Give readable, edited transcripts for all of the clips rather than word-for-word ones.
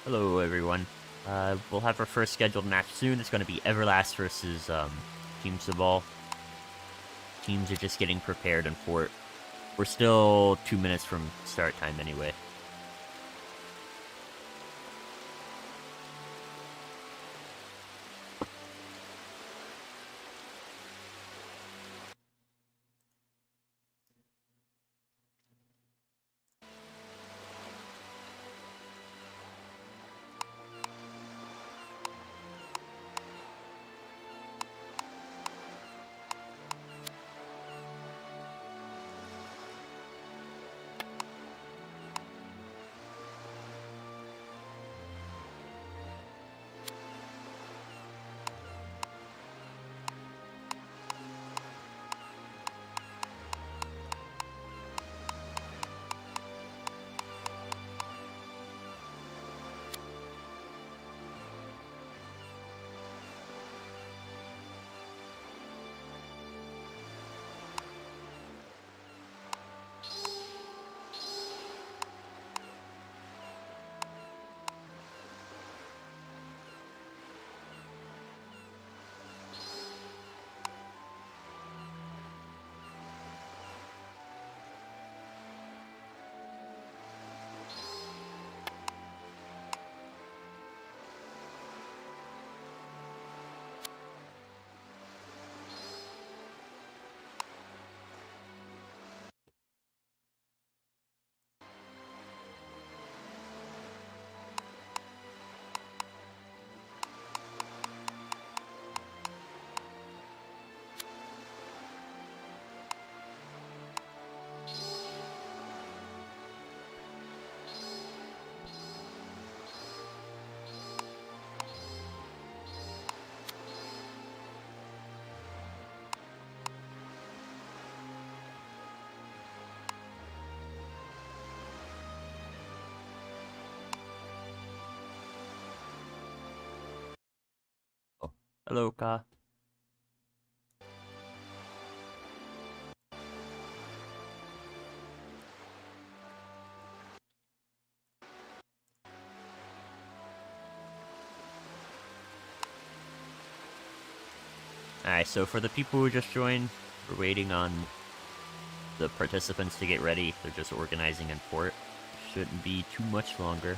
Hello, everyone. We'll have our first scheduled match soon. It's going to be Everlast versus Team Sabal. Teams are just getting prepared and fort. We're still 2 minutes from start time anyway. Oh, hello, Ka. Alright, so for the people who just joined, we're waiting on the participants to get ready. They're just organizing in fort. Shouldn't be too much longer.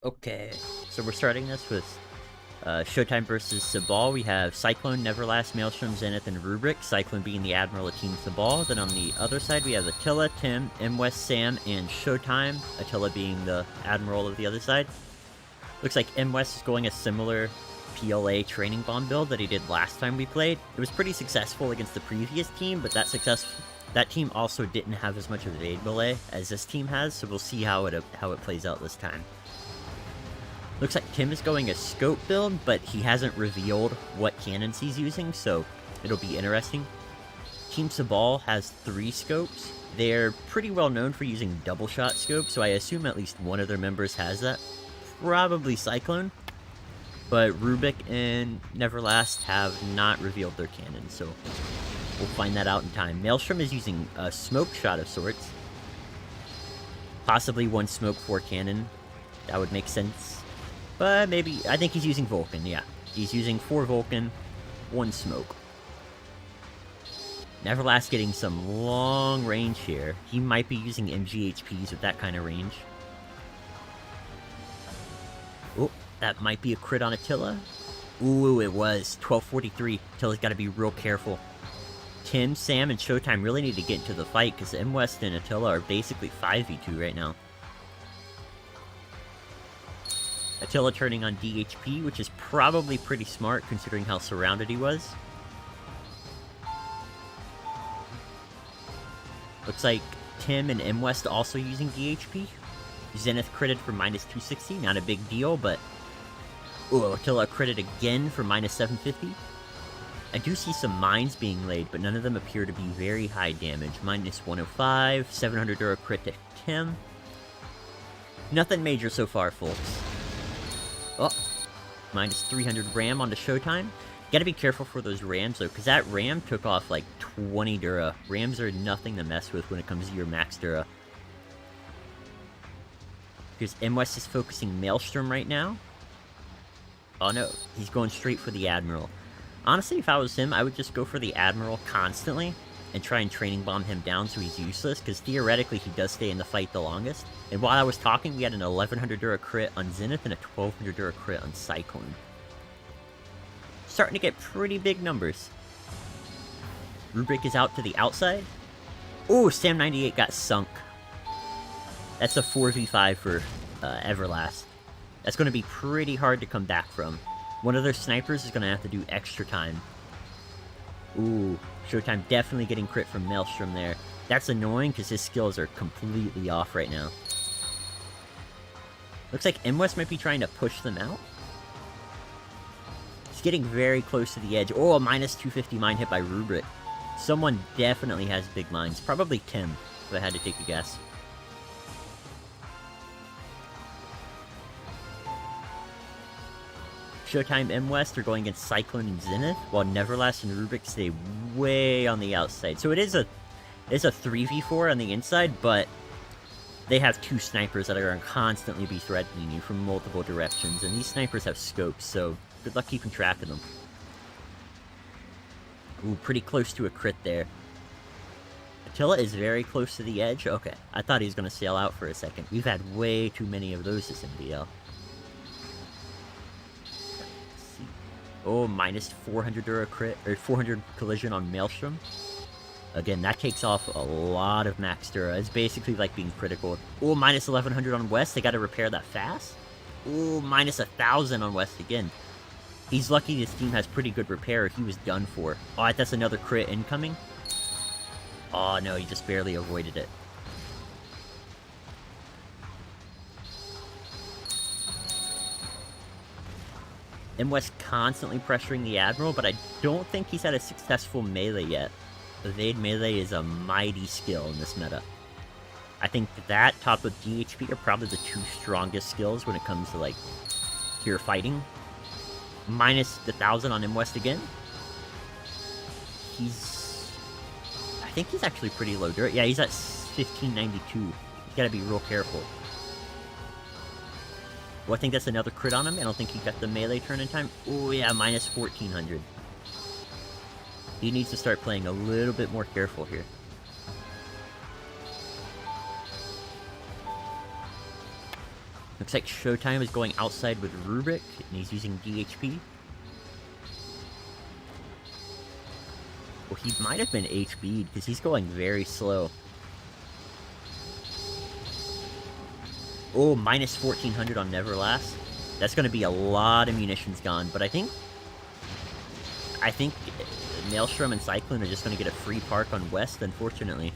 Okay, so we're starting this with Showtime versus Sabal. We have Cyclone, Neverlast, Maelstrom, Zenith, and Rubric. Cyclone being the Admiral of Team Sabal. Then on the other side, we have Attila, Tim, M. West, Sam, and Showtime. Attila being the Admiral of the other side. Looks like M. West is going a similar PLA training bomb build that he did last time we played. It was pretty successful against the previous team, but that team also didn't have as much evade melee as this team has, so we'll see how it plays out this time. Looks like Tim is going a scope build, but he hasn't revealed what cannons he's using, so it'll be interesting. Team Sabal has 3 scopes. They're pretty well known for using double shot scopes, so I assume at least one of their members has that. Probably Cyclone. But Rubik and Neverlast have not revealed their cannons, so we'll find that out in time. Maelstrom is using a smoke shot of sorts. Possibly 1 smoke, 4 cannon. That would make sense. But maybe, I think he's using Vulcan, yeah. He's using 4 Vulcan, 1 smoke. Neverlast getting some long range here. He might be using MGHPs with that kind of range. Oh, that might be a crit on Attila. Ooh, it was. 1243. Attila's got to be real careful. Tim, Sam, and Showtime really need to get into the fight, because M. West and Attila are basically 5v2 right now. Attila turning on DHP, which is probably pretty smart considering how surrounded he was. Looks like Tim and M. West also using DHP. Zenith critted for -260, not a big deal, but... Ooh, Attila critted again for -750. I do see some mines being laid, but none of them appear to be very high damage. -105, 700 Dura crit to Tim. Nothing major so far, folks. Oh, -300 RAM onto Showtime. Gotta be careful for those rams, though, because that ram took off like 20 Dura. Rams are nothing to mess with when it comes to your max Dura. Because M. West is focusing Maelstrom right now. Oh no, he's going straight for the Admiral. Honestly, if I was him, I would just go for the Admiral constantly and try and training bomb him down so he's useless, because theoretically he does stay in the fight the longest. And while I was talking, we had an 1100 Dura crit on Zenith and a 1200 Dura crit on Cyclone. Starting to get pretty big numbers. Rubric is out to the outside. Oh, Sam 98 got sunk. That's a 4v5 for Everlast. That's going to be pretty hard to come back from. One of their snipers is going to have to do extra time. Ooh, Showtime definitely getting crit from Maelstrom there. That's annoying because his skills are completely off right now. Looks like M. West might be trying to push them out. He's getting very close to the edge. Oh, a -250 mine hit by Rubric. Someone definitely has big mines. Probably Tim, if I had to take a guess. Showtime and West are going against Cyclone and Zenith, while Neverlast and Rubik stay way on the outside. So it's a 3v4 on the inside, but they have two snipers that are going to constantly be threatening you from multiple directions, and these snipers have scopes, so good luck keeping track of them. Ooh, pretty close to a crit there. Attila is very close to the edge. Okay, I thought he was going to sail out for a second. We've had way too many of those this MBL. Oh, minus 400 Dura crit, or 400 collision on Maelstrom. Again, that takes off a lot of max Dura. It's basically like being critical. Oh, minus 1100 on West. They got to repair that fast. Oh, minus 1000 on West again. He's lucky this team has pretty good repair. He was done for. Oh, that's another crit incoming. Oh, no, he just barely avoided it. M West constantly pressuring the Admiral, but I don't think he's had a successful melee yet. Evade melee is a mighty skill in this meta. I think that, topped with DHP, are probably the two strongest skills when it comes to, like, pure fighting. Minus the 1000 on M West again. I think he's actually pretty low dirt. Yeah, he's at 1592. You gotta be real careful. Well, I think that's another crit on him. I don't think he got the melee turn in time. Oh, yeah, minus 1400. He needs to start playing a little bit more careful here. Looks like Showtime is going outside with Rubik, and he's using DHP. Well, he might have been HB'd, because he's going very slow. Oh, minus 1400 on Neverlast. That's going to be a lot of munitions gone, but I think Maelstrom and Cyclone are just going to get a free park on West, unfortunately.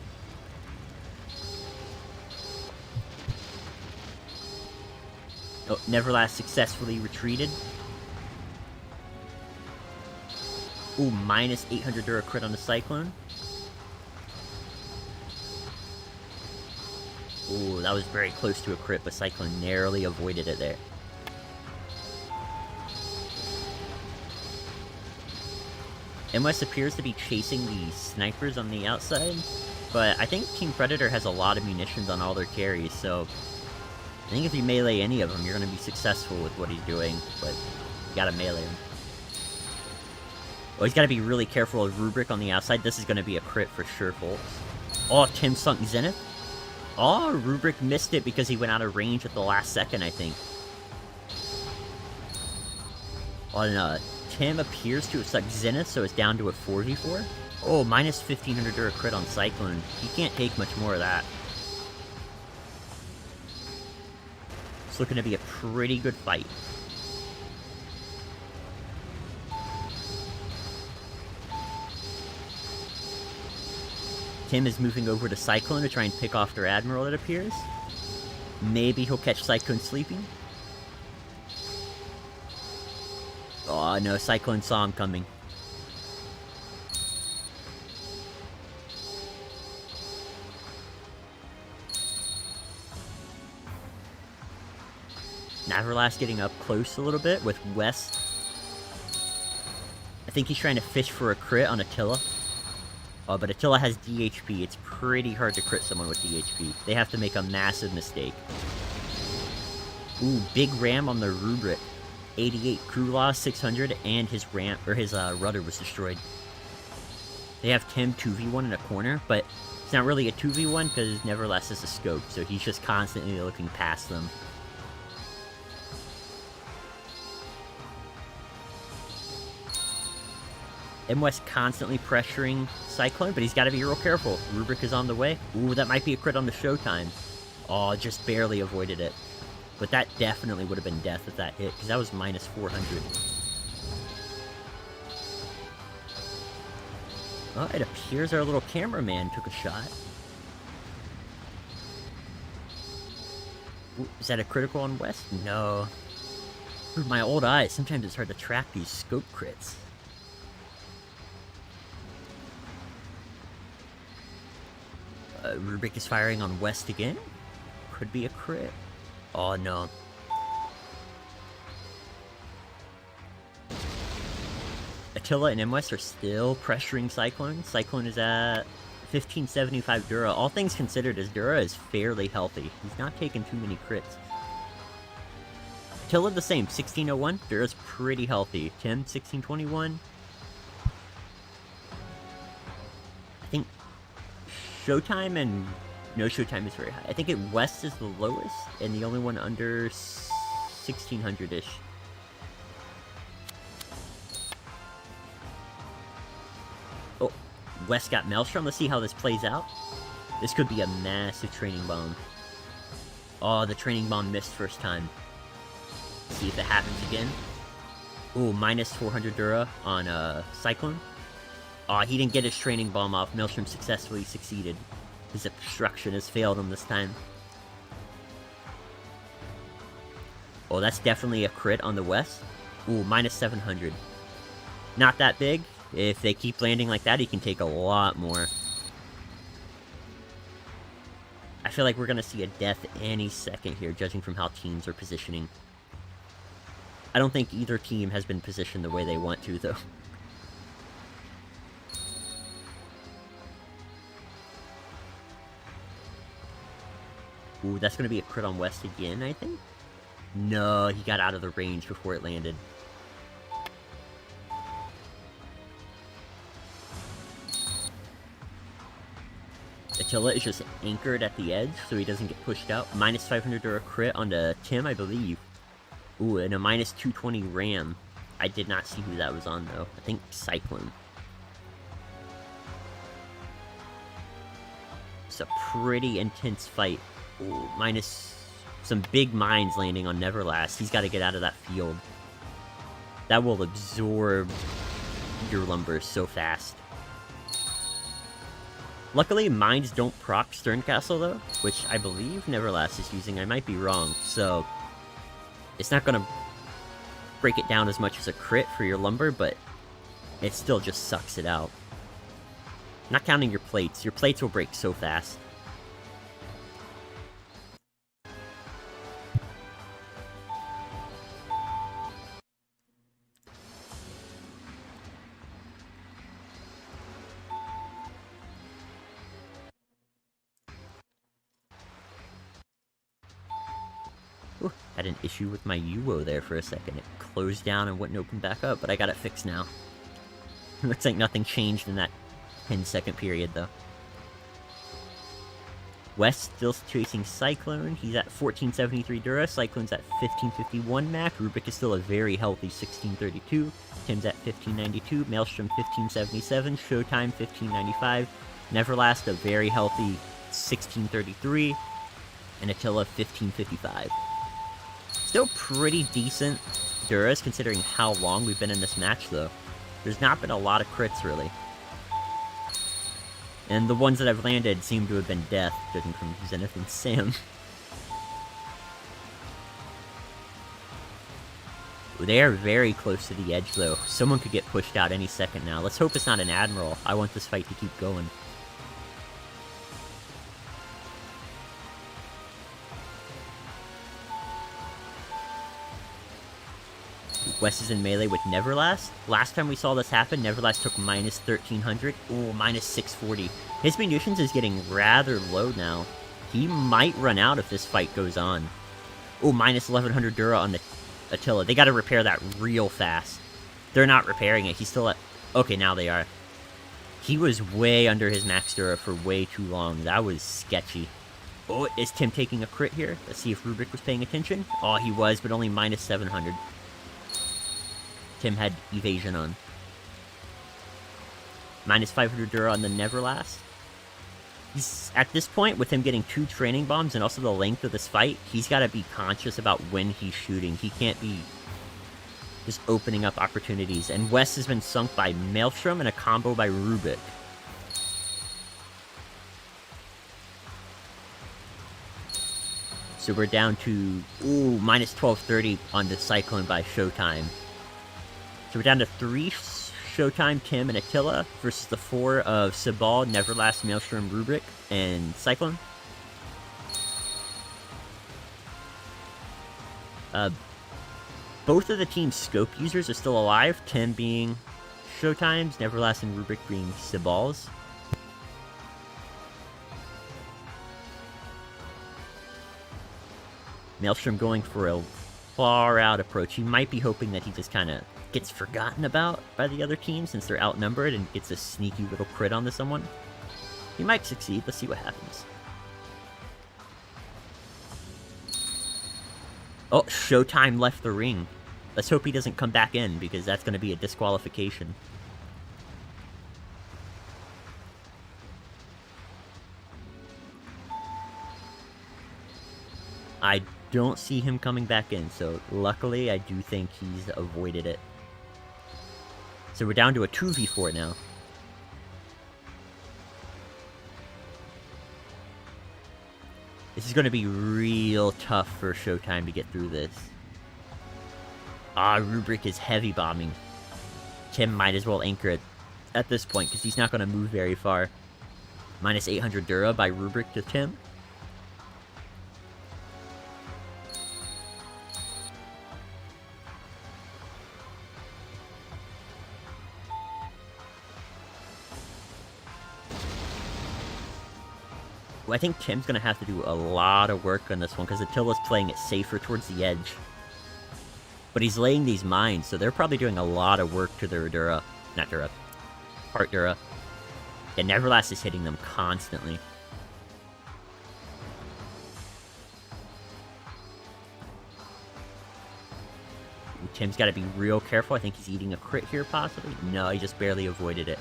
Oh, Neverlast successfully retreated. Ooh, minus 800 Dura crit on the Cyclone. Ooh, that was very close to a crit, but Cyclone narrowly avoided it there. MS appears to be chasing the snipers on the outside, but I think Team Predator has a lot of munitions on all their carries, so I think if you melee any of them, you're going to be successful with what he's doing, but you gotta melee him. Well, he's got to be really careful of Rubrik on the outside. This is going to be a crit for sure, folks. Oh, Tim sunk Zenith. Oh, Rubrik missed it because he went out of range at the last second, I think. Oh, and Tim appears to have sucked Zenith, so it's down to a 4v4. Oh, minus 1500 Dura crit on Cyclone. He can't take much more of that. It's looking to be a pretty good fight. Tim is moving over to Cyclone to try and pick off their Admiral, it appears. Maybe he'll catch Cyclone sleeping. Oh no, Cyclone saw him coming. Neverlast getting up close a little bit with West. I think he's trying to fish for a crit on Attila. But Attila has DHP. It's pretty hard to crit someone with DHP. They have to make a massive mistake. Ooh, big ram on the Rubrik. 88 crew loss, 600, and his ramp, or his rudder was destroyed. They have Tim 2v1 in a corner, but it's not really a 2v1 because Neverlast is a scope, so he's just constantly looking past them. M West constantly pressuring Cyclone, but he's got to be real careful. Rubrik is on the way. Ooh, that might be a crit on the Showtime. Oh, just barely avoided it. But that definitely would have been death if that hit, because that was minus 400. Oh, it appears our little cameraman took a shot. Ooh, is that a critical on West? No. Through my old eyes, sometimes it's hard to track these scope crits. Rubik is firing on West again. Could be a crit. Oh, no. Attila and MWest are still pressuring Cyclone. Cyclone is at 1575 Dura. All things considered, his Dura is fairly healthy. He's not taking too many crits. Attila the same, 1601. Dura's pretty healthy. Tim, 1621. I think Showtime and no Showtime is very high. I think West is the lowest, and the only one under 1600-ish. Oh, West got Maelstrom. Let's see how this plays out. This could be a massive training bomb. Oh, the training bomb missed first time. See if it happens again. Ooh, minus 400 Dura on Cyclone. Aw, he didn't get his training bomb off. Maelstrom successfully succeeded. His obstruction has failed him this time. Oh, that's definitely a crit on the West. Ooh, minus 700. Not that big. If they keep landing like that, he can take a lot more. I feel like we're gonna see a death any second here, judging from how teams are positioning. I don't think either team has been positioned the way they want to, though. Ooh, that's gonna be a crit on West again, I think? No, he got out of the range before it landed. Attila is just anchored at the edge, so he doesn't get pushed out. Minus 500 Dura crit onto Tim, I believe. Ooh, and a minus 220 Ram. I did not see who that was on, though. I think Cyclone. It's a pretty intense fight. Ooh, minus some big mines landing on Neverlast. He's got to get out of that field. That will absorb your lumber so fast. Luckily, mines don't proc Sterncastle, though, which I believe Neverlast is using. I might be wrong, so it's not going to break it down as much as a crit for your lumber, but it still just sucks it out. Not counting your plates. Your plates will break so fast. Ooh, had an issue with my UO there for a second. It closed down and wouldn't open back up, but I got it fixed now. Looks like nothing changed in that 10-second period, though. West still chasing Cyclone. He's at 1473 Dura. Cyclone's at 1551 Mac. Rubik is still a very healthy 1632. Tim's at 1592. Maelstrom 1577. Showtime 1595. Neverlast a very healthy 1633. And Attila 1555. Still pretty decent Duras considering how long we've been in this match, though. There's not been a lot of crits, really. And the ones that I've landed seem to have been death, judging from Zenith and Sam. They are very close to the edge, though. Someone could get pushed out any second now. Let's hope it's not an Admiral. I want this fight to keep going. West is in melee with Neverlast. Last time we saw this happen, Neverlast took minus 1300. Ooh, minus 640. His munitions is getting rather low now. He might run out if this fight goes on. Ooh, minus 1100 Dura on the Attila. They gotta repair that real fast. They're not repairing it. He's still at... Okay, now they are. He was way under his max Dura for way too long. That was sketchy. Oh, is Tim taking a crit here? Let's see if Rubik was paying attention. Oh, he was, but only minus 700. Tim had evasion on. Minus 500 Dura on the Neverlast. He's, at this point, with him getting 2 training bombs and also the length of this fight, he's got to be conscious about when he's shooting. He can't be just opening up opportunities. And West has been sunk by Maelstrom and a combo by Rubik. So we're down to, ooh, minus 1230 on the Cyclone by Showtime. So we're down to 3 Showtime, Tim, and Attila versus the 4 of Sabal, Neverlast, Maelstrom, Rubik, and Cyclone. Both of the team's scope users are still alive, Tim being Showtimes, Neverlast and Rubric being Ciballs. Maelstrom going for a far out approach. He might be hoping that he just kind of gets forgotten about by the other team since they're outnumbered and gets a sneaky little crit onto someone. He might succeed. Let's see what happens. Oh, Showtime left the ring. Let's hope he doesn't come back in, because that's going to be a disqualification. I don't see him coming back in, so luckily I do think he's avoided it. So we're down to a 2v4 now. This is going to be real tough for Showtime to get through this. Rubric is heavy bombing. Tim might as well anchor it at this point, because he's not going to move very far. Minus 800 Dura by Rubric to Tim. I think Tim's going to have to do a lot of work on this one, because Attila's playing it safer towards the edge. But he's laying these mines, so they're probably doing a lot of work to their Dura. Not Dura. Part Dura. And Neverlast is hitting them constantly. Tim's got to be real careful. I think he's eating a crit here, possibly. No, he just barely avoided it.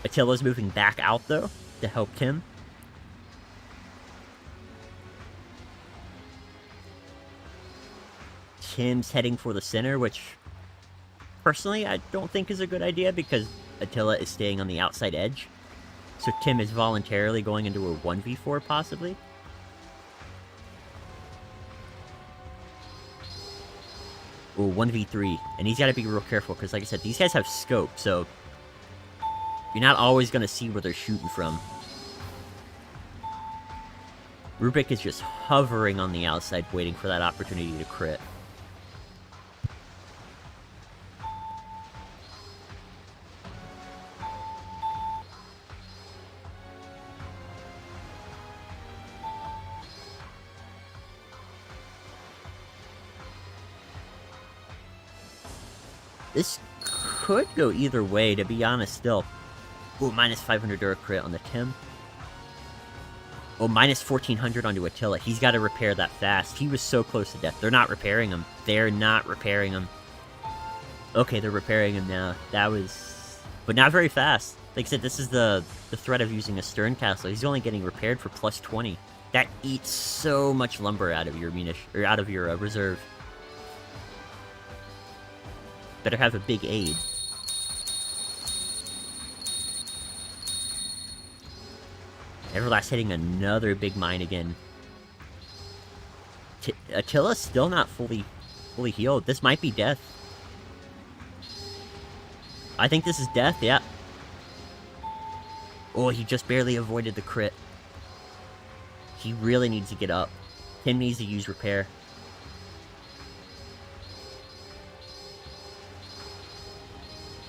Attila's moving back out, though, to help Tim. Tim's heading for the center, which, personally, I don't think is a good idea, because Attila is staying on the outside edge. So Tim is voluntarily going into a 1v4, possibly. Ooh, 1v3. And he's got to be real careful, because like I said, these guys have scope, so you're not always going to see where they're shooting from. Rubric is just hovering on the outside, waiting for that opportunity to crit. This could go either way, to be honest, still. Ooh, minus 500 Dura crit on the Tim. Oh, minus 1400 onto Attila. He's got to repair that fast. He was so close to death. They're not repairing him. They're not repairing him. Okay, they're repairing him now. That was... But not very fast. Like I said, this is the threat of using a Stern Castle. He's only getting repaired for plus 20. That eats so much lumber out of your or out of your reserve. Better have a big aid. Everlast hitting another big mine again. Attila's still not fully healed. This might be death. I think this is death, yeah. Oh, he just barely avoided the crit. He really needs to get up. Tim needs to use repair.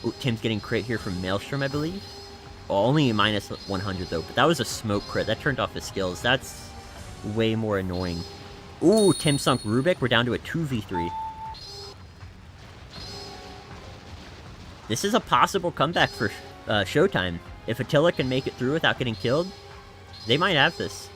Oh, Tim's getting crit here from Maelstrom, I believe. Oh, only a minus 100, though. But that was a smoke crit. That turned off his skills. That's way more annoying. Ooh, Tim sunk Rubric. We're down to a 2v3. This is a possible comeback for Showtime. If Attila can make it through without getting killed, they might have this.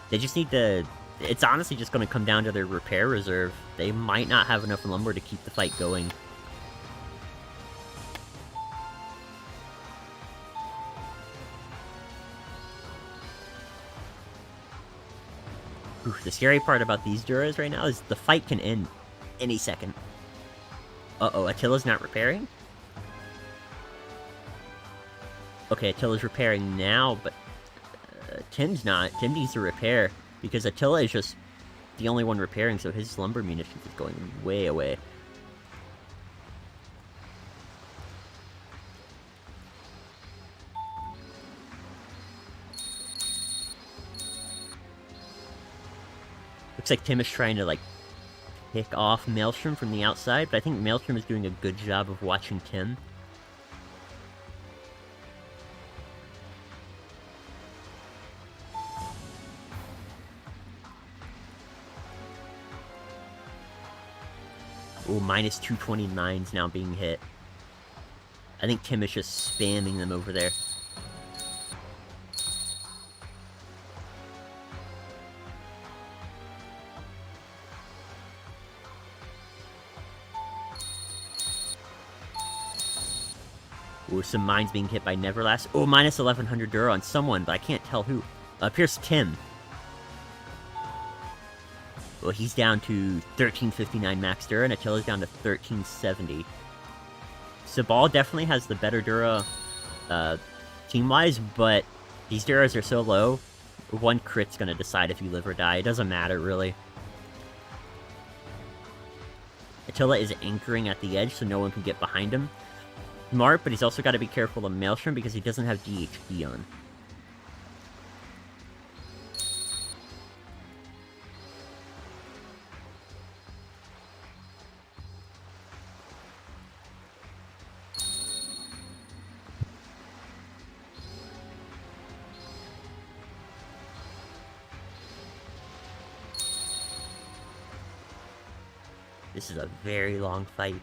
They just need to... It's honestly just going to come down to their repair reserve. They might not have enough lumber to keep the fight going. Ooh, the scary part about these Duras right now is the fight can end any second. Uh-oh, Attila's not repairing? Okay, Attila's repairing now, but Tim's not. Tim needs to repair, because Attila is just the only one repairing, so his lumber munitions is going way away. Looks like Tim is trying to, like, pick off Maelstrom from the outside, but I think Maelstrom is doing a good job of watching Tim. Oh, minus 229's now being hit. I think Tim is just spamming them over there. Oh, some mines being hit by Neverlast. Oh, minus 1100 Dura on someone, but I can't tell who. Appears Tim. Well, he's down to 1359 max Dura, and Attila's down to 1370. Sabal definitely has the better Dura, team-wise, but these Duras are so low, one crit's gonna decide if you live or die. It doesn't matter, really. Attila is anchoring at the edge, so no one can get behind him. Smart, but he's also got to be careful of Maelstrom because he doesn't have DHP on. This is a very long fight.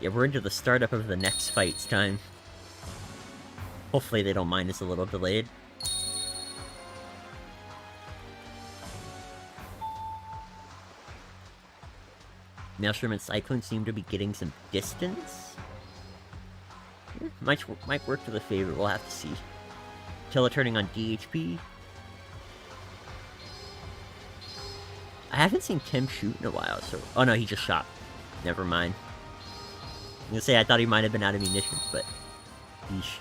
Yeah, we're into the startup of the next fight's time. Hopefully they don't mind us a little delayed. Maelstrom and Cyclone seem to be getting some distance. Might work to the favor, we'll have to see. Attila turning on DHP. I haven't seen Tim shoot in a while, so... Oh no, he just shot. Never mind. I'm gonna say I thought he might have been out of munitions, but... Yeesh.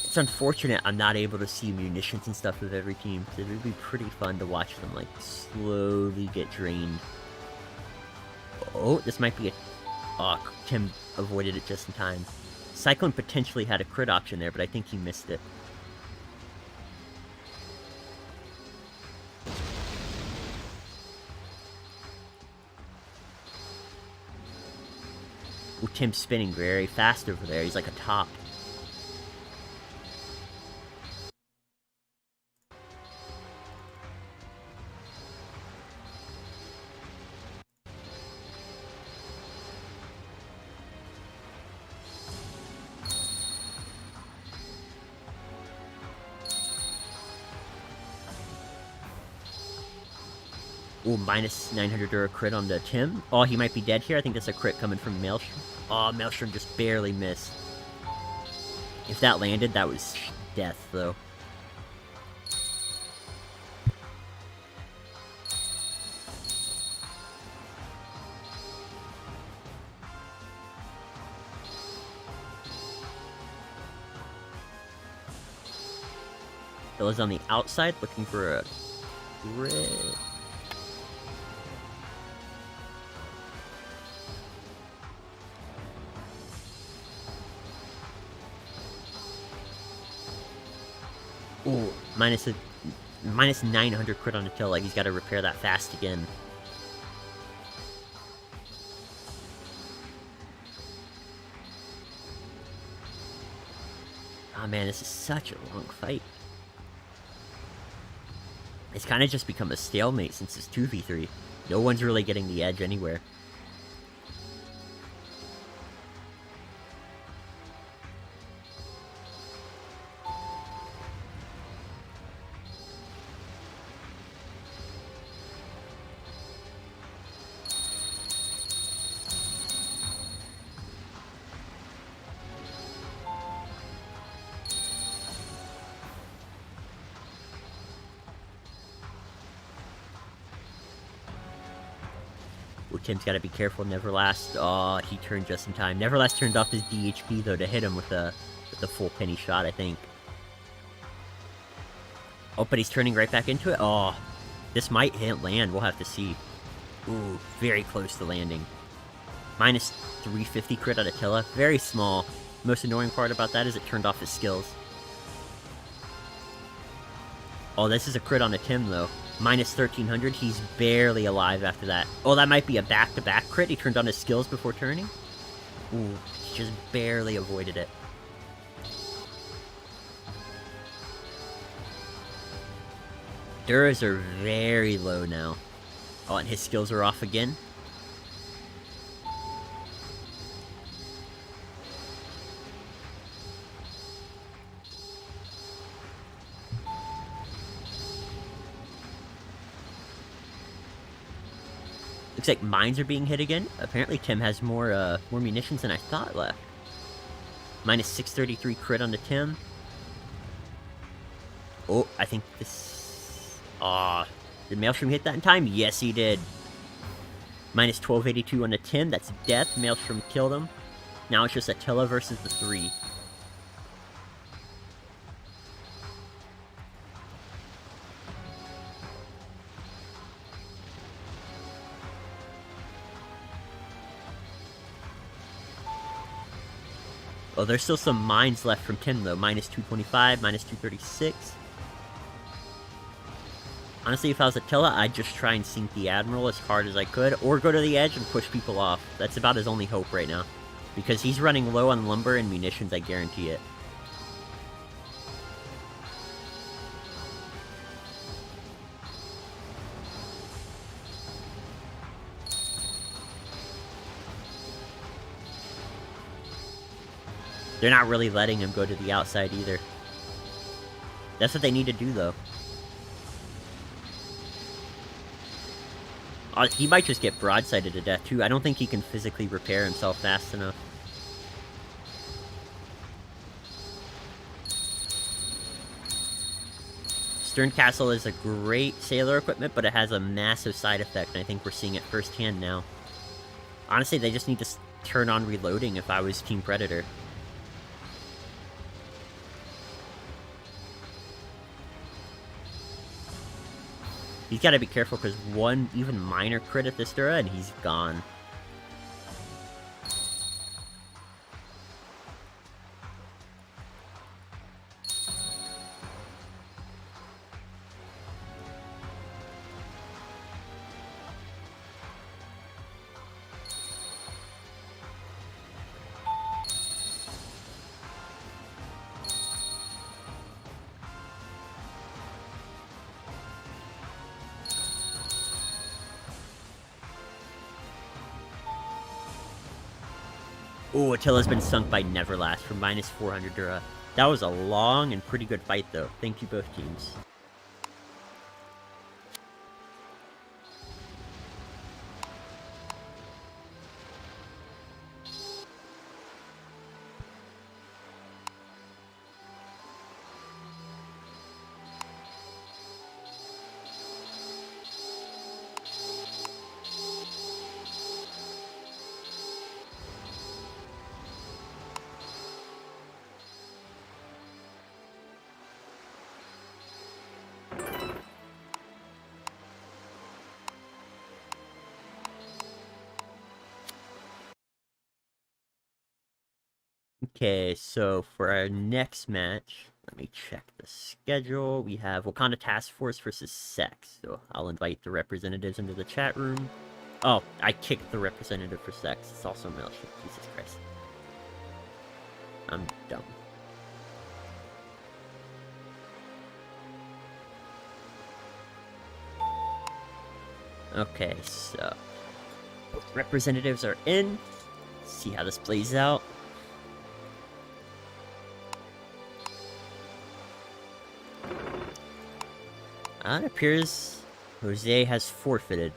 It's unfortunate I'm not able to see munitions and stuff with every team, because it would be pretty fun to watch them, like, slowly get drained. Oh, this might be a... Oh, Tim avoided it just in time. Cyclone potentially had a crit option there, but I think he missed it. Ooh, Tim's spinning very fast over there. He's like a top. Ooh, minus 900 Dura crit on the Tim. Oh, he might be dead here. I think that's a crit coming from Maelstrom. Oh, Maelstrom just barely missed. If that landed, that was death, though. Billa's on the outside looking for a crit. Ooh, minus 900 crit on Attila. He's got to repair that fast again. Oh man, this is such a long fight. It's kind of just become a stalemate since it's 2v3. No one's really getting the edge anywhere. Tim's got to be careful. Neverlast. Oh, he turned just in time. Neverlast turned off his DHP, though, to hit him with the full penny shot, I think. Oh, but he's turning right back into it? Oh. This might hit land, we'll have to see. Ooh, very close to landing. Minus 350 crit on Attila, very small. Most annoying part about that is it turned off his skills. Oh, this is a crit on a Tim, though. Minus 1300, he's barely alive after that. Oh, that might be a back-to-back crit. He turned on his skills before turning. Ooh, he just barely avoided it. Duras are very low now. Oh, and his skills are off again. Looks like mines are being hit again. Apparently Tim has more munitions than I thought left. Minus 633 crit on the Tim. Oh, I think this... Aw. Did Maelstrom hit that in time? Yes, he did. Minus 1282 on the Tim. That's death. Maelstrom killed him. Now it's just Attila versus the 3. Oh, there's still some mines left from Tim, though. Minus 225, minus 236. Honestly, if I was Attila, I'd just try and sink the Admiral as hard as I could, or go to the edge and push people off. That's about his only hope right now. Because he's running low on lumber and munitions, I guarantee it. They're not really letting him go to the outside either. That's what they need to do, though. He might just get broadsided to death, too. I don't think he can physically repair himself fast enough. Stern Castle is a great sailor equipment, but it has a massive side effect, and I think we're seeing it firsthand now. Honestly, they just need to turn on reloading if I was Team Predator. He's got to be careful, because one even minor crit at this Dura, and he's gone. Ooh, Attila's been sunk by Neverlast for minus 400 Dura. That was a long and pretty good fight, though. Thank you, both teams. Okay, so for our next match, let me check the schedule. We have Wakanda Task Force versus Sex. So I'll invite the representatives into the chat room. Oh, I kicked the representative for Sex. It's also Maelstrom. Jesus Christ. I'm dumb. Okay, so both representatives are in. Let's see how this plays out. It appears Jose has forfeited.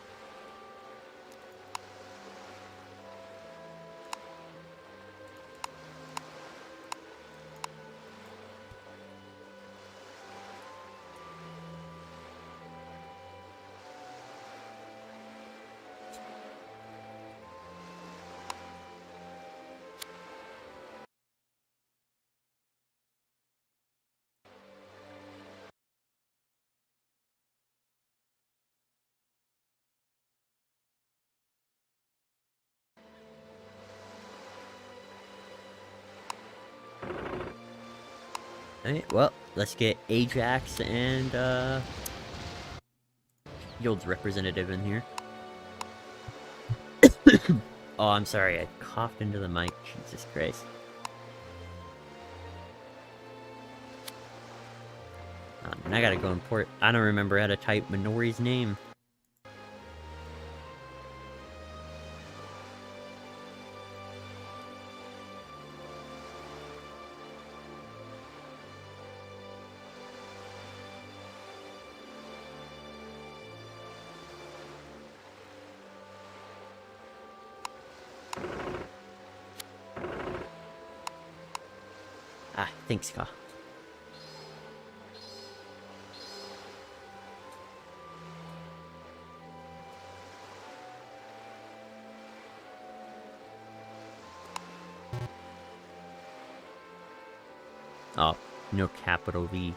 Alright, well, let's get Ajax and, Guild's representative in here. Oh, I'm sorry, I coughed into the mic. Jesus Christ. And I gotta go import. I don't remember how to type Minori's name. Ah, thanks, Ka. Oh, no capital V.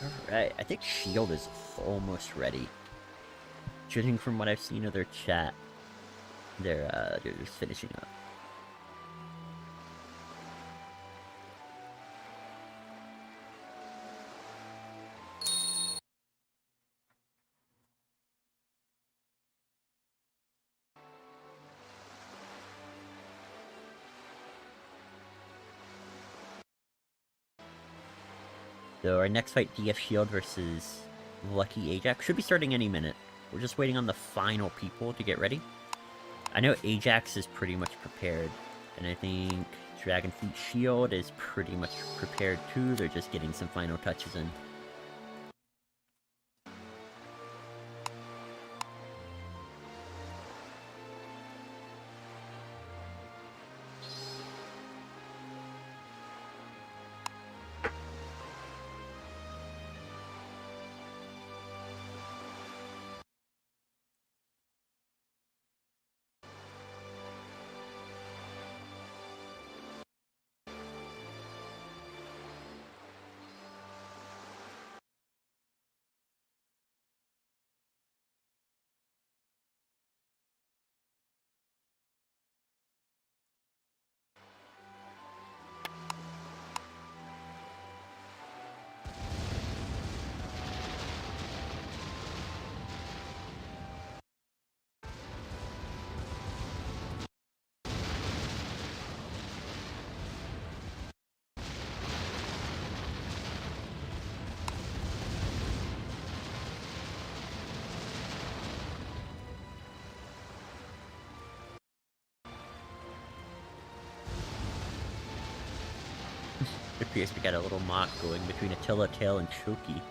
Alright, I think Shield is almost ready. Judging from what I've seen of their chat, they're just finishing up. So our next fight, DF Shield versus Lucky Ajax, should be starting any minute. We're just waiting on the final people to get ready. I know Ajax is pretty much prepared, and I think Dragonfleet Shield is pretty much prepared too. They're just getting some final touches in. It appears we got a little mock going between Attila, Tail, and Choki.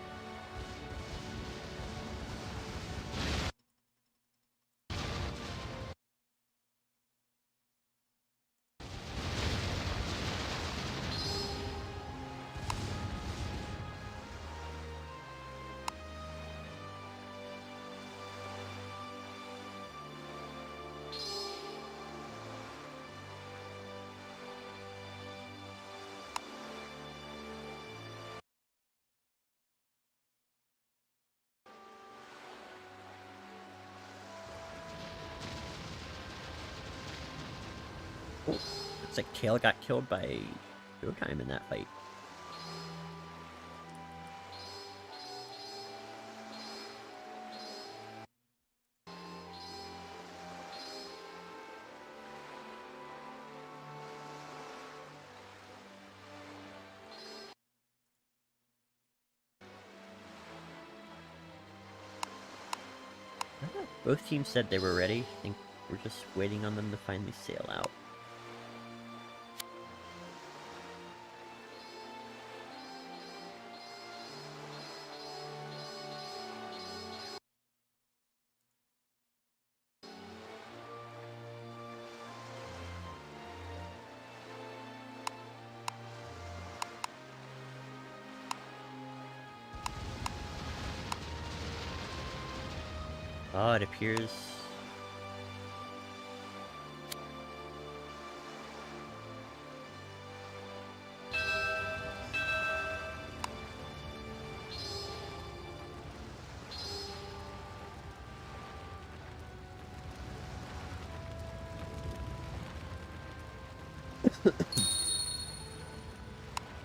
Looks like Tail got killed by Showtime in that fight. Both teams said they were ready. I think we're just waiting on them to finally sail out. Oh, it appears...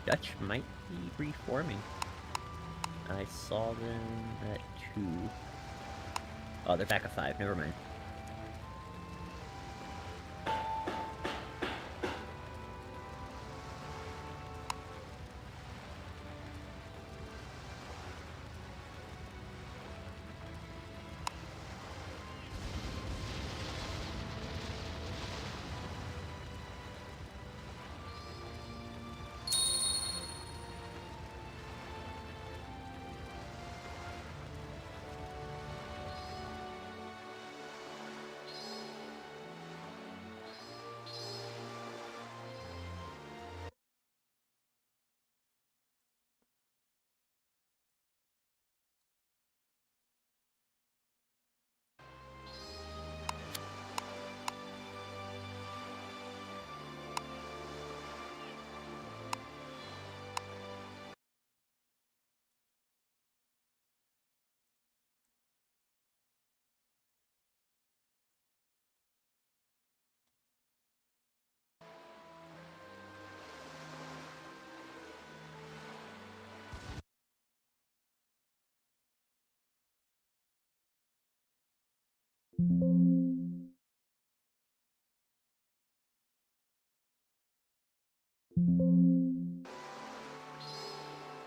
Dutch might be reforming. I saw them at 2. Oh, they're back at 5. Never mind.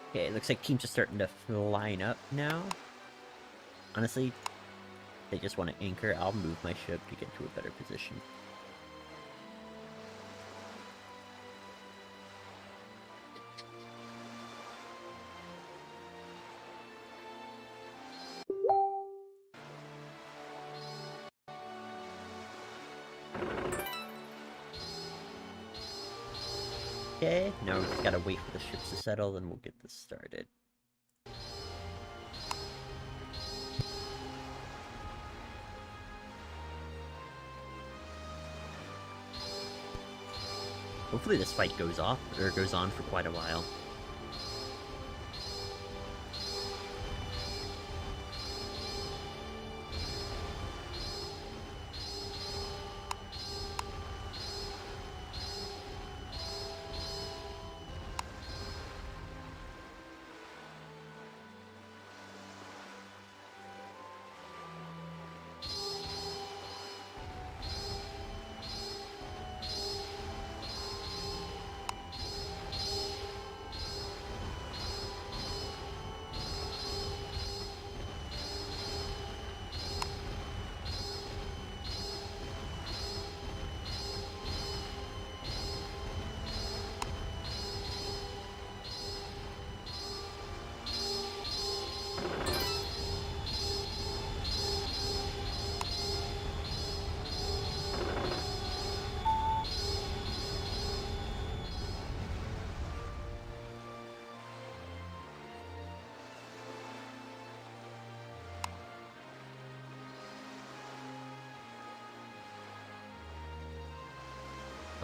Okay, it looks like teams are starting to line up now. Honestly, they just want to anchor. I'll move my ship to get to a better position. Okay, now we just gotta wait for the ships to settle, and we'll get this started. Hopefully this fight goes on for quite a while.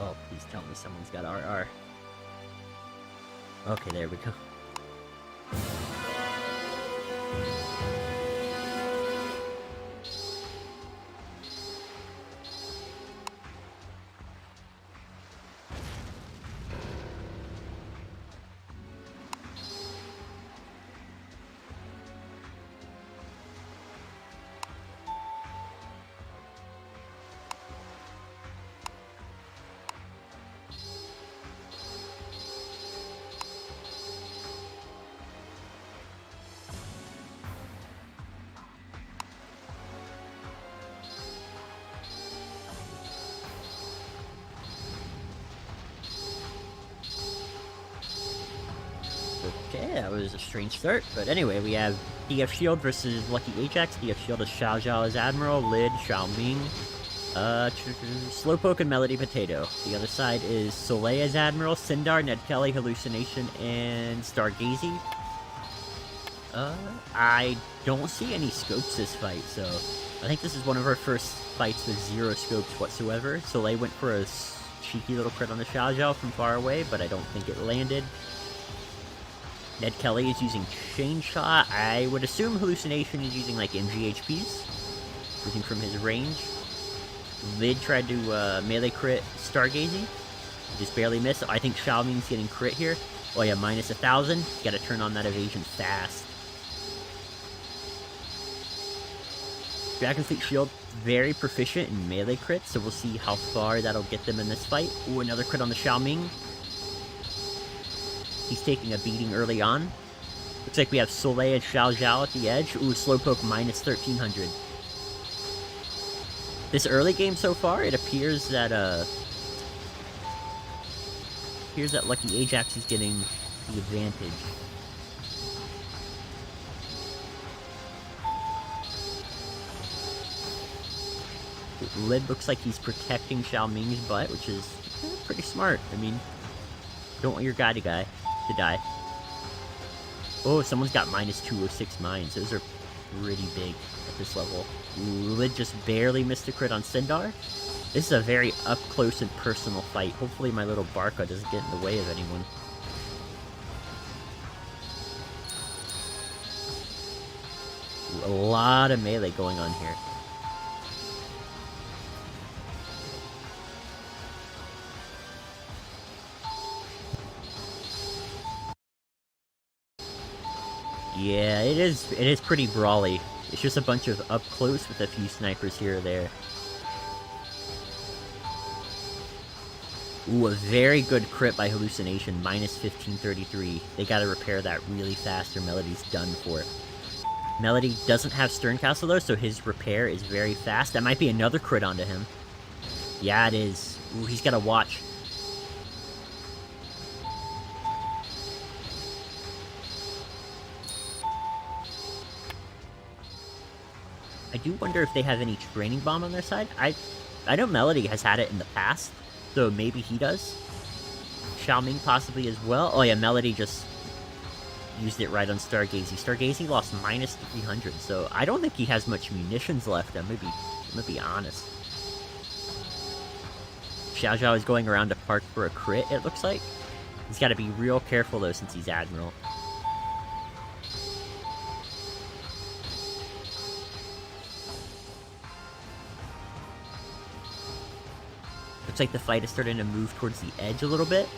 Oh, please tell me someone's got RR. Okay, there we go. Okay, that was a strange start, but anyway, we have DF Shield versus Lucky Ajax. DF Shield is Xiao Zhao as Admiral, Lid, Xiao Ming, Slowpoke and Melody Potato. The other side is Soleil as Admiral, Sindar, Ned Kelly, Hallucination, and Stargazy. I don't see any scopes this fight, so I think this is one of our first fights with 0 scopes whatsoever. Soleil went for a cheeky little crit on the Xiao Zhao from far away, but I don't think it landed. Ned Kelly is using Chain Shot. I would assume Hallucination is using, like, MGHPs, using from his range. Lid tried to melee crit Stargazy. Just barely missed. I think Xiao Ming's getting crit here. Oh yeah, minus 1,000. Gotta turn on that evasion fast. Dragon Fleet Shield, very proficient in melee crits, so we'll see how far that'll get them in this fight. Ooh, another crit on the Xiao Ming. He's taking a beating early on. Looks like we have Soleil and Xiao Zhao at the edge. Ooh, Slowpoke minus 1,300. This early game so far, it appears that Lucky Ajax is getting the advantage. Lid looks like he's protecting Xiao Ming's butt, which is pretty smart. I mean, don't want your guy to die. Oh, someone's got minus 206 mines. Those are pretty big at this level. Lid just barely missed a crit on Sindar. This is a very up-close and personal fight. Hopefully my little Barca doesn't get in the way of anyone. A lot of melee going on here. Yeah, it is pretty brawly. It's just a bunch of up close with a few snipers here or there. Ooh, a very good crit by Hallucination, minus 1533. They gotta repair that really fast or Melody's done for. Melody doesn't have Stern Castle though, so his repair is very fast. That might be another crit onto him. Yeah, it is. Ooh, he's gotta watch. I do wonder if they have any Training Bomb on their side. I know Melody has had it in the past, so maybe he does. Xiaoming possibly as well. Oh yeah, Melody just used it right on Stargazy. Stargazy lost minus 300, so I don't think he has much munitions left. I'm gonna be honest. Xiao Zhao is going around to park for a crit, it looks like. He's got to be real careful though since he's Admiral. Looks like the fight is starting to move towards the edge a little bit.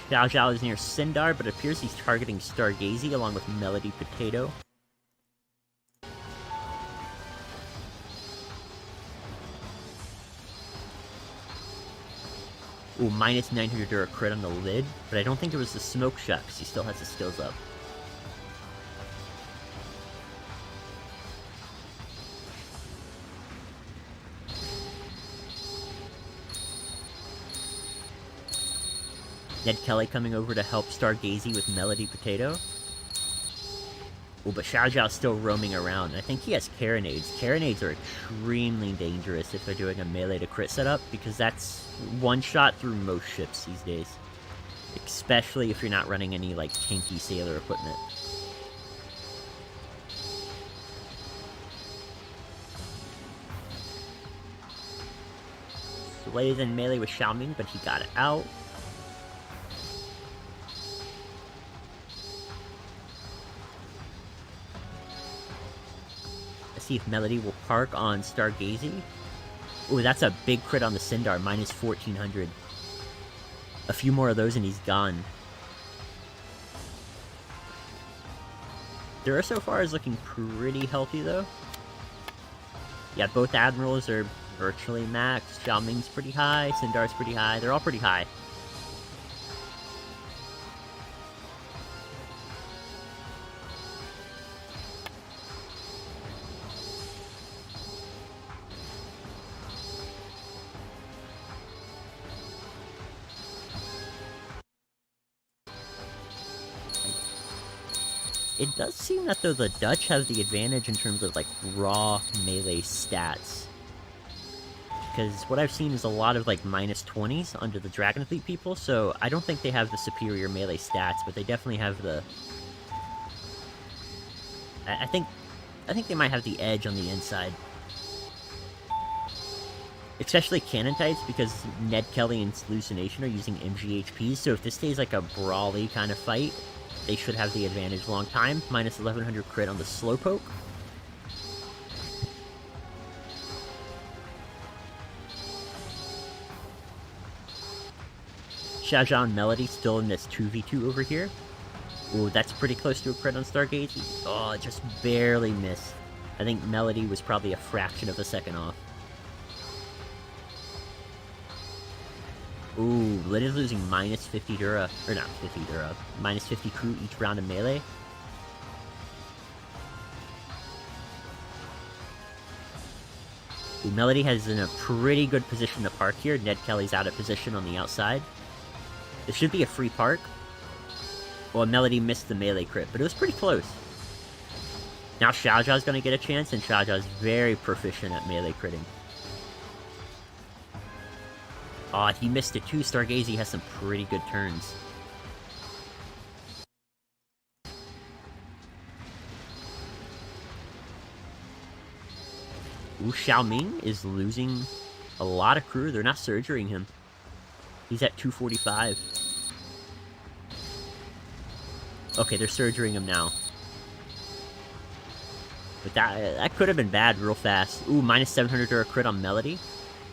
Xiao Zhao is near Sindar, but it appears he's targeting Stargazy along with Melody Potato. Ooh, minus 900 or a crit on the lid, but I don't think it was the smoke shot because he still has his skills up. Ned Kelly coming over to help Stargazy with Melody Potato. Oh, but Xiao Zhao's still roaming around. I think he has Carronades. Carronades are extremely dangerous if they're doing a melee to crit setup, because that's one shot through most ships these days. Especially if you're not running any, like, tanky sailor equipment. Sway is in melee with Xiaoming, but he got it out. See if Melody will park on Stargazy. Ooh, that's a big crit on the Sindar, minus 1400. A few more of those and he's gone. Dura so far is looking pretty healthy though. Yeah, both Admirals are virtually maxed. Xiaoming's pretty high, Sindar's pretty high. They're all pretty high. It does seem that, though, the Dutch have the advantage in terms of, like, raw melee stats. Because what I've seen is a lot of, like, minus 20s under the Dragon Fleet people, so I don't think they have the superior melee stats, but they definitely have the... I think they might have the edge on the inside. Especially Cannon types, because Ned Kelly and Hallucination are using MGHPs, so if this stays like a brawly kind of fight, they should have the advantage long time. Minus 1100 crit on the Slowpoke. Xiao Zhao and Melody still in this 2v2 over here. Ooh, that's pretty close to a crit on Stargazy. Oh, it just barely missed. I think Melody was probably a fraction of a second off. Ooh, Lid is losing minus 50 Dura, or not 50 Dura, minus 50 crew each round of melee. Ooh, Melody has in a pretty good position to park here. Ned Kelly's out of position on the outside. This should be a free park. Well, Melody missed the melee crit, but it was pretty close. Now Xiao Zhao's gonna get a chance, and Xiao Zhao's very proficient at melee critting. Aw, he missed it too. Stargazy has some pretty good turns. Ooh, Xiaoming is losing a lot of crew. They're not surgering him. He's at 245. Okay, they're surgering him now. But that could have been bad real fast. Ooh, minus 700 or a crit on Melody.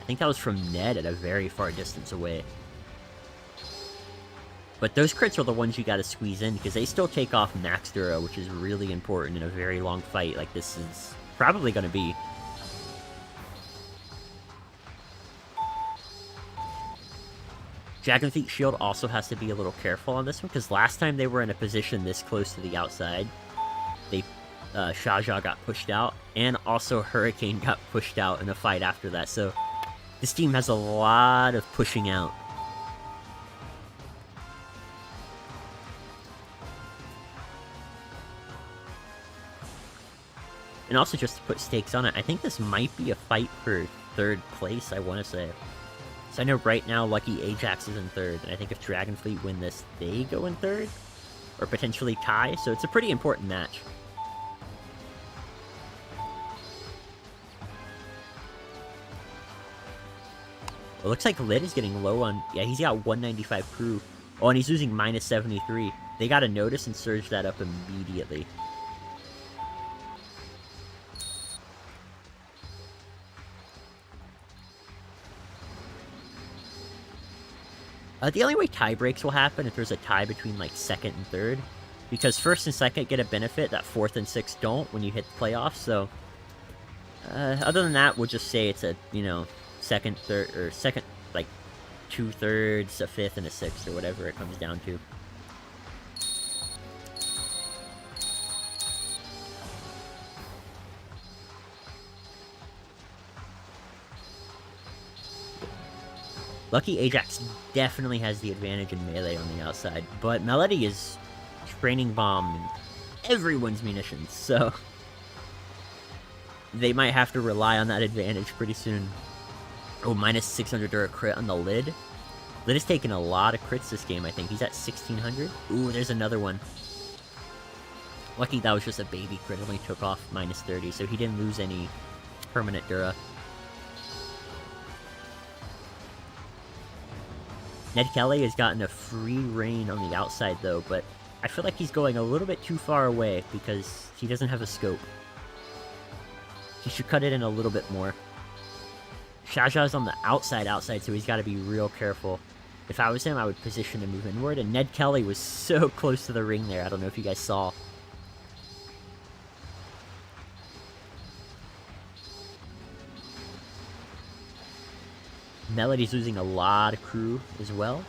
I think that was from Ned at a very far distance away. But those crits are the ones you gotta squeeze in, because they still take off max Dura, which is really important in a very long fight like this is probably gonna be. Dragonfleet Shield also has to be a little careful on this one, because last time they were in a position this close to the outside, they Xiaojia got pushed out, and also Hurricane got pushed out in a fight after that, so this team has a lot of pushing out. And also, just to put stakes on it, I think this might be a fight for 3rd place, I want to say. So I know right now Lucky Ajax is in 3rd, and I think if Dragonfleet win this, they go in 3rd? Or potentially tie, so it's a pretty important match. It looks like Lid is getting low on... Yeah, he's got 195 crew. Oh, and he's losing minus 73. They gotta notice and surge that up immediately. The only way tie breaks will happen if there's a tie between, like, 2nd and 3rd. Because 1st and 2nd get a benefit that 4th and 6th don't when you hit the playoffs, so... other than that, we'll just say it's a, you know, 2nd, 3rd, or 2nd, like, 2/3, a 5th, and a 6th, or whatever it comes down to. Lucky Ajax definitely has the advantage in melee on the outside, but Melody is training bomb everyone's munitions, so they might have to rely on that advantage pretty soon. Oh, minus 600 Dura crit on the Lid. Lid has taken a lot of crits this game, I think. He's at 1600. Ooh, there's another one. Lucky that was just a baby crit. It only took off minus 30, so he didn't lose any permanent Dura. Ned Kelly has gotten a free reign on the outside, though, but I feel like he's going a little bit too far away because he doesn't have a scope. He should cut it in a little bit more. Xiaoxia's on the outside, so he's got to be real careful. If I was him, I would position to move inward, and Ned Kelly was so close to the ring there. I don't know if you guys saw. Melody's losing a lot of crew as well.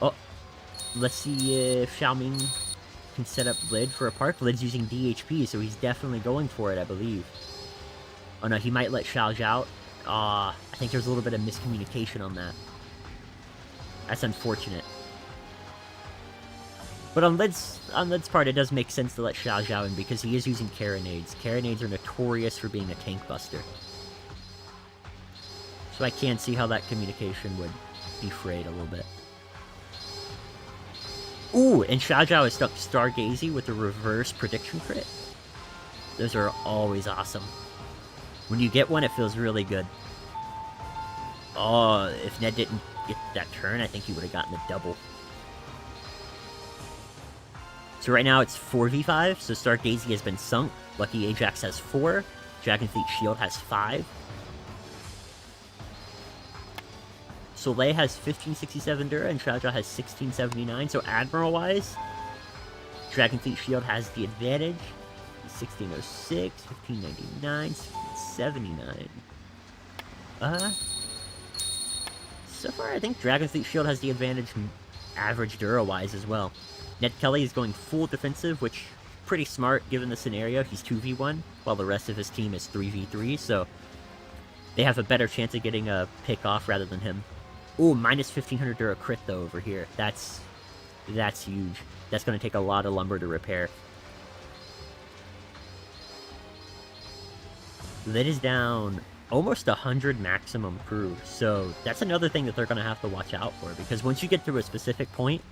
Oh, let's see if Xiaoming can set up Lid for a park. Lid's using DHP, so he's definitely going for it, I believe. Oh no, he might let Xiao out. I think there's a little bit of miscommunication on that. That's unfortunate. But on Lid's part, it does make sense to let Xiao in because he is using Carronades. Carronades are notorious for being a tank buster. So I can see how that communication would be frayed a little bit. Ooh, and Xiao is stuck Stargazy with a reverse prediction crit. Those are always awesome. When you get one, it feels really good. Oh, if Ned didn't get that turn, I think he would have gotten the double. So right now it's 4v5, so Stargazy has been sunk. Lucky Ajax has 4. Dragonfleet Shield has 5. Soleil has 1567 Dura, and Xiaojia has 1679, so Admiral-wise, Dragonfleet Shield has the advantage. 1606, 1599, 1679. So far I think Dragonfleet Shield has the advantage average Dura-wise as well. Ned Kelly is going full defensive, which pretty smart given the scenario. He's 2v1, while the rest of his team is 3v3, so they have a better chance of getting a pick off rather than him. Ooh, minus 1500 Dura crit though over here. That's huge. That's going to take a lot of lumber to repair. Lid is down almost 100 maximum crew, so that's another thing that they're going to have to watch out for, because once you get to a specific point,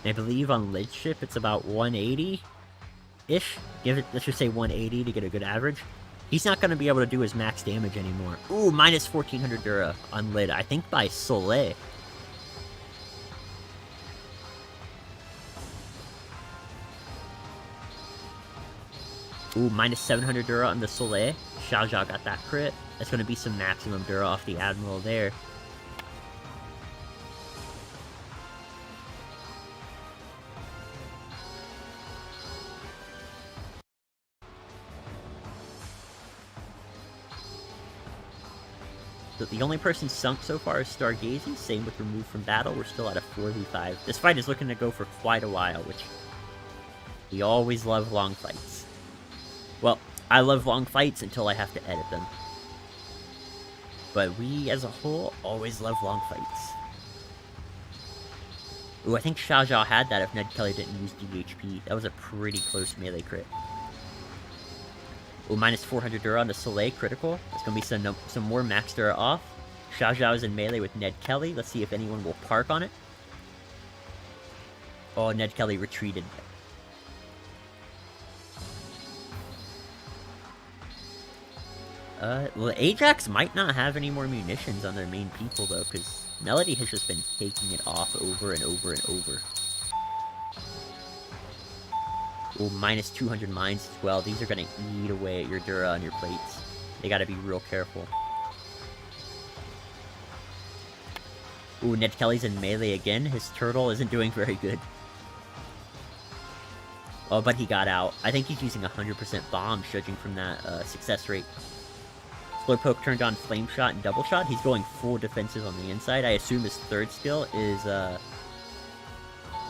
I believe on Lid's ship it's about 180-ish. Let's just say 180 to get a good average. He's not going to be able to do his max damage anymore. Ooh, minus 1400 Dura on Lid, I think by Soleil. Ooh, minus 700 Dura on the Soleil. Xiaojia got that crit. That's going to be some maximum Dura off the Admiral there. The only person sunk so far is Stargazing, same with removed from battle. We're still at a 4v5. This fight is looking to go for quite a while, which we always love long fights. Well, I love long fights until I have to edit them. But we, as a whole, always love long fights. Ooh, I think Xiao Zhao had that if Ned Kelly didn't use DHP. That was a pretty close melee crit. Ooh, minus 400 Dura on the Soleil critical. There's going to be some more max Dura off. Xiao Zhao is in melee with Ned Kelly. Let's see if anyone will park on it. Oh, Ned Kelly retreated. Well, Ajax might not have any more munitions on their main people, though, because Melody has just been taking it off over and over and over. Oh, minus 200 mines as well. These are going to eat away at your Dura on your plates. They got to be real careful. Ooh, Ned Kelly's in melee again. His turtle isn't doing very good. Oh, but he got out. I think he's using 100% bombs, judging from that success rate. Slowpoke turned on Flame Shot and Double Shot. He's going full defensive on the inside. I assume his third skill is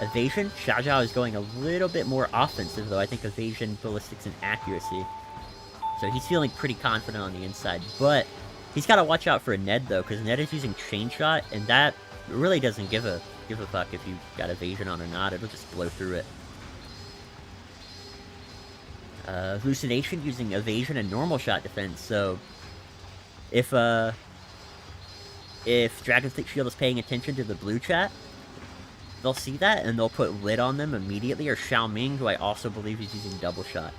Evasion. Xiao Zhao is going a little bit more offensive, though. I think Evasion, Ballistics, and Accuracy. So he's feeling pretty confident on the inside. But he's got to watch out for a Ned, though, because Ned is using Chain Shot, and that really doesn't give a fuck if you got Evasion on or not. It'll just blow through it. Hallucination using Evasion and Normal Shot defense, so if Dragonfleet Shield is paying attention to the blue chat, they'll see that, and they'll put Lid on them immediately, or Xiaoming, who I also believe is using Double Shot.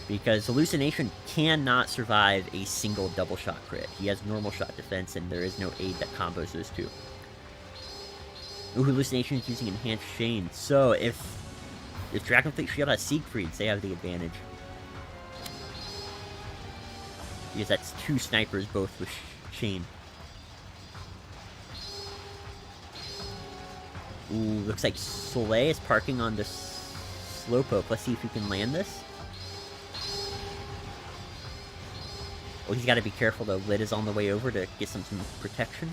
Because Hallucination cannot survive a single Double Shot crit. He has Normal Shot defense, and there is no aid that combos those two. Ooh, Hallucination is using Enhanced Chain, so if Dragonfleet Shield has Siegfrieds, they have the advantage. Because that's two snipers, both with Chain. Ooh, looks like Soleil is parking on this Slowpoke. Let's see if he can land this. Oh, he's got to be careful, though. Lid is on the way over to get some protection.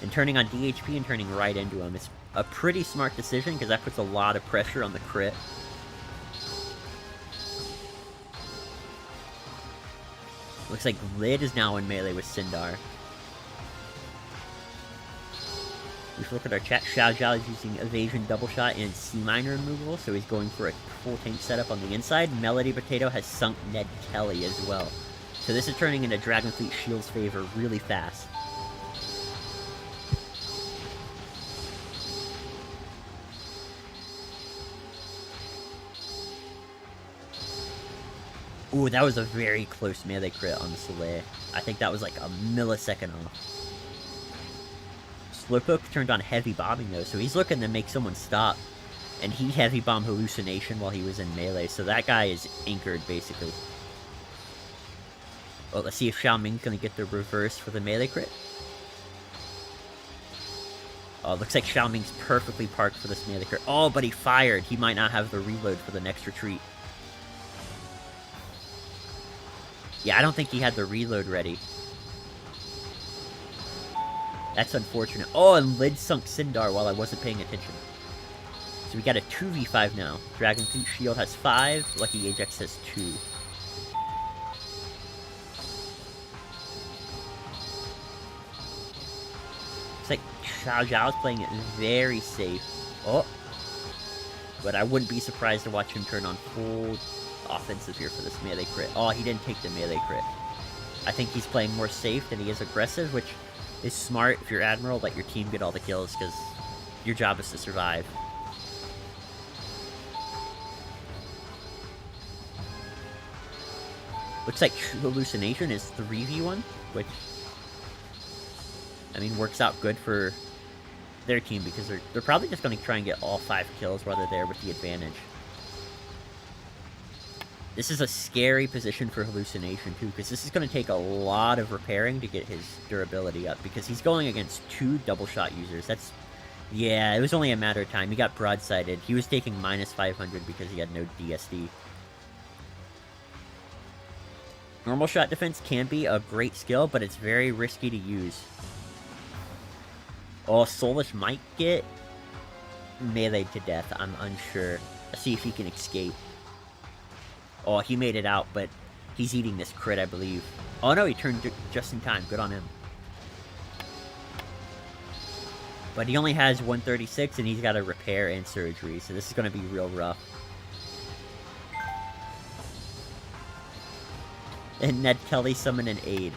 And turning on DHP and turning right into him. It's a pretty smart decision, because that puts a lot of pressure on the crit. Looks like Lid is now in melee with Sindar. If we look at our chat, Xiao Zhao is using Evasion, Double Shot, and C-Minor removal, so he's going for a full tank setup on the inside. Melody Potato has sunk Ned Kelly as well. So this is turning into Dragonfleet Shield's favor really fast. Ooh, that was a very close melee crit on the Soleil. I think that was like a millisecond off. Slowpoke turned on Heavy Bombing, though, so he's looking to make someone stop. And he Heavy Bombed Hallucination while he was in melee, so that guy is anchored, basically. Oh, let's see if Xiaoming's gonna get the reverse for the melee crit. Oh, looks like Xiaoming's perfectly parked for this melee crit. Oh, but he fired. He might not have the reload for the next retreat. Yeah, I don't think he had the reload ready. That's unfortunate. Oh, and Lid sunk Sindar while I wasn't paying attention. So we got a 2v5 now. Dragonfleet Shield has 5, Lucky Ajax has 2. Looks like Xiao Zhao is playing it very safe. Oh. But I wouldn't be surprised to watch him turn on full offensive here for this melee crit. Oh, he didn't take the melee crit. I think he's playing more safe than he is aggressive, which is smart if you're Admiral. Let your team get all the kills, because your job is to survive. Looks like Hallucination is 3v1, which, I mean, works out good for their team, because they're probably just going to try and get all 5 kills while they're there with the advantage. This is a scary position for Hallucination, too, because this is going to take a lot of repairing to get his durability up, because he's going against 2 double shot users. That's... yeah, it was only a matter of time. He got broadsided. He was taking minus 500 because he had no DSD. Normal shot defense can be a great skill, but it's very risky to use. Oh, Soulish might get meleeed to death. I'm unsure. Let's see if he can escape. Oh, he made it out, but he's eating this crit, I believe. Oh no, he turned just in time. Good on him. But he only has 136, and he's got a repair and surgery, so this is going to be real rough. And Ned Kelly summoned an aid.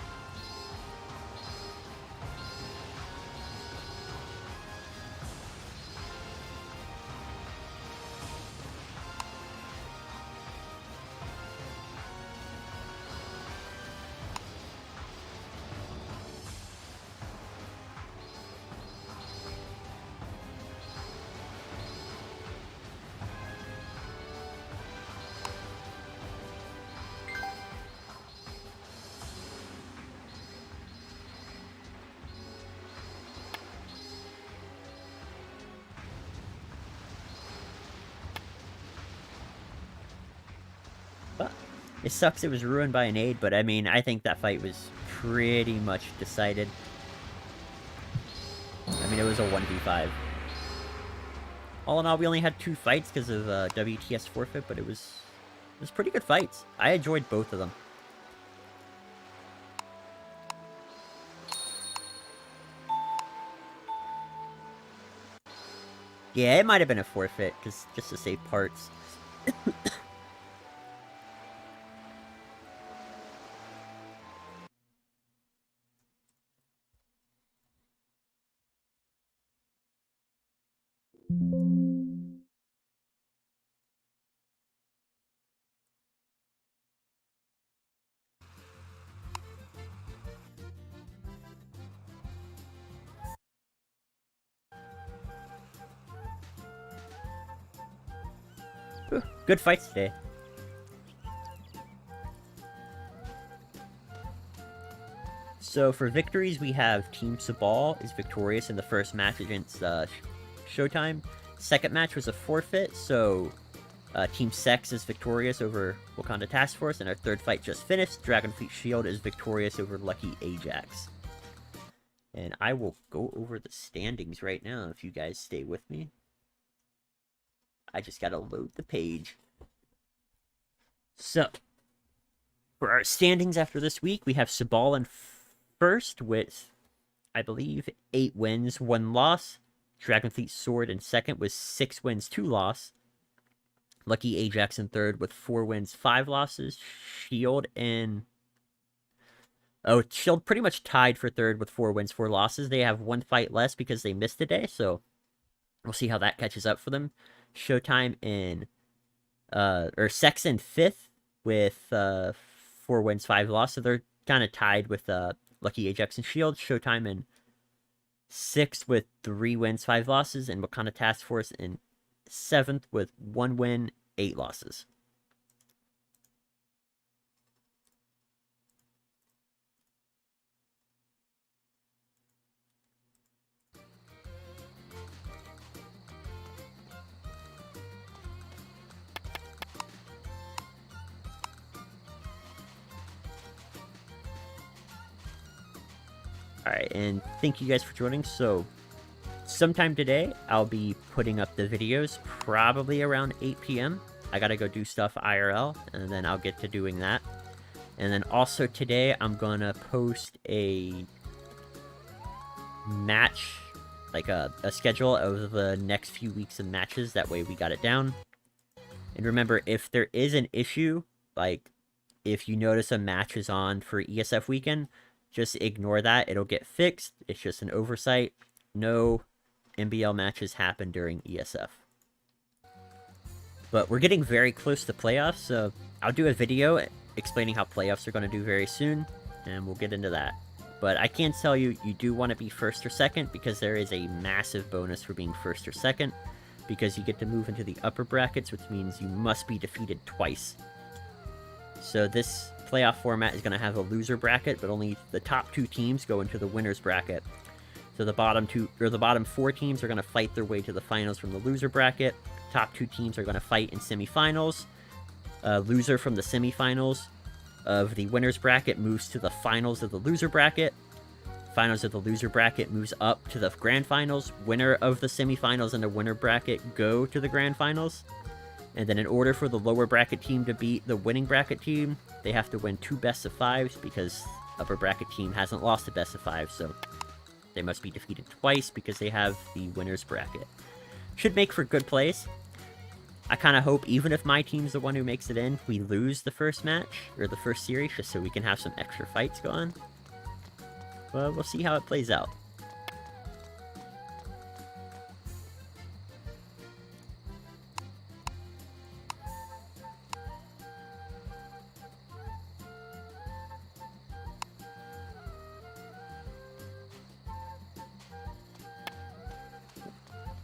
It sucks it was ruined by an aid, but I mean, I think that fight was pretty much decided. I mean, it was a 1v5. All in all, we only had 2 fights because of WTS forfeit, but it was pretty good fights. I enjoyed both of them. Yeah, it might have been a forfeit, just to save parts. Good fights today. So for victories, we have Team Sabal is victorious in the first match against Showtime. Second match was a forfeit, so Team Sex is victorious over Wakanda Task Force, and our third fight just finished. Dragonfleet Shield is victorious over Lucky Ajax. And I will go over the standings right now if you guys stay with me. I just gotta load the page. So, for our standings after this week, we have Sabal in first with, I believe, 8 wins, 1 loss. Dragonfleet Sword in second with 6 wins, 2 losses. Lucky Ajax in third with 4 wins, 5 losses. Shield in... Oh, Shield pretty much tied for third with 4 wins, 4 losses. They have 1 fight less because they missed a day, so we'll see how that catches up for them. Showtime in... or Sex in fifth with 4 wins, 5 losses. So they're kind of tied with Lucky Ajax and Shield. Showtime in 6th with 3 wins, 5 losses. And Wakanda Task Force in 7th with 1 win, 8 losses. Alright, and thank you guys for joining. So, sometime today, I'll be putting up the videos, probably around 8 p.m. I gotta go do stuff IRL, and then I'll get to doing that. And then also today, I'm gonna post a match, like a schedule of the next few weeks of matches. That way we got it down. And remember, if there is an issue, like if you notice a match is on for ESF weekend, just ignore that. It'll get fixed. It's just an oversight. No NBL matches happen during ESF. But we're getting very close to playoffs, so I'll do a video explaining how playoffs are going to do very soon, and we'll get into that. But I can tell you, you do want to be first or second, because there is a massive bonus for being first or second, because you get to move into the upper brackets, which means you must be defeated twice. So this playoff format is going to have a loser bracket, but only the top 2 teams go into the winner's bracket. So the bottom 4 teams are going to fight their way to the finals from the loser bracket. Top 2 teams are going to fight in semifinals. Loser from the semifinals of the winner's bracket moves to the finals of the loser bracket. Finals of the loser bracket moves up to the grand finals. Winner of the semifinals and the winner bracket go to the grand finals. And then in order for the lower bracket team to beat the winning bracket team, they have to win 2 best of 5s because upper bracket team hasn't lost a best of 5, so they must be defeated twice because they have the winner's bracket. Should make for good plays. I kind of hope, even if my team's the one who makes it in, we lose the first match, or the first series, just so we can have some extra fights going. But we'll see how it plays out.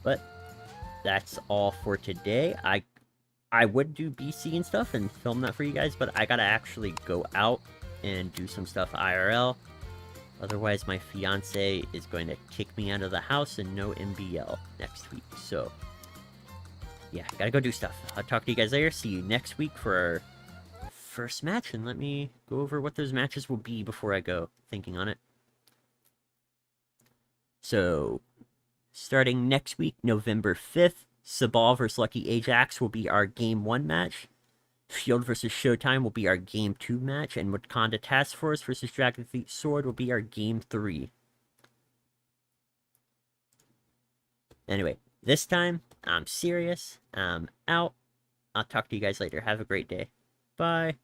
But that's all for today. I would do BC and stuff and film that for you guys, but I gotta actually go out and do some stuff IRL. Otherwise, my fiance is going to kick me out of the house and no MBL next week. So, yeah, gotta go do stuff. I'll talk to you guys later. See you next week for our first match, and let me go over what those matches will be before I go thinking on it. So, starting next week, November 5th, Sabal vs. Lucky Ajax will be our Game 1 match. Shield vs. Showtime will be our Game 2 match, and Wakanda Task Force vs. Dragonfleet Sword will be our Game 3. Anyway, this time, I'm serious. I'm out. I'll talk to you guys later. Have a great day. Bye.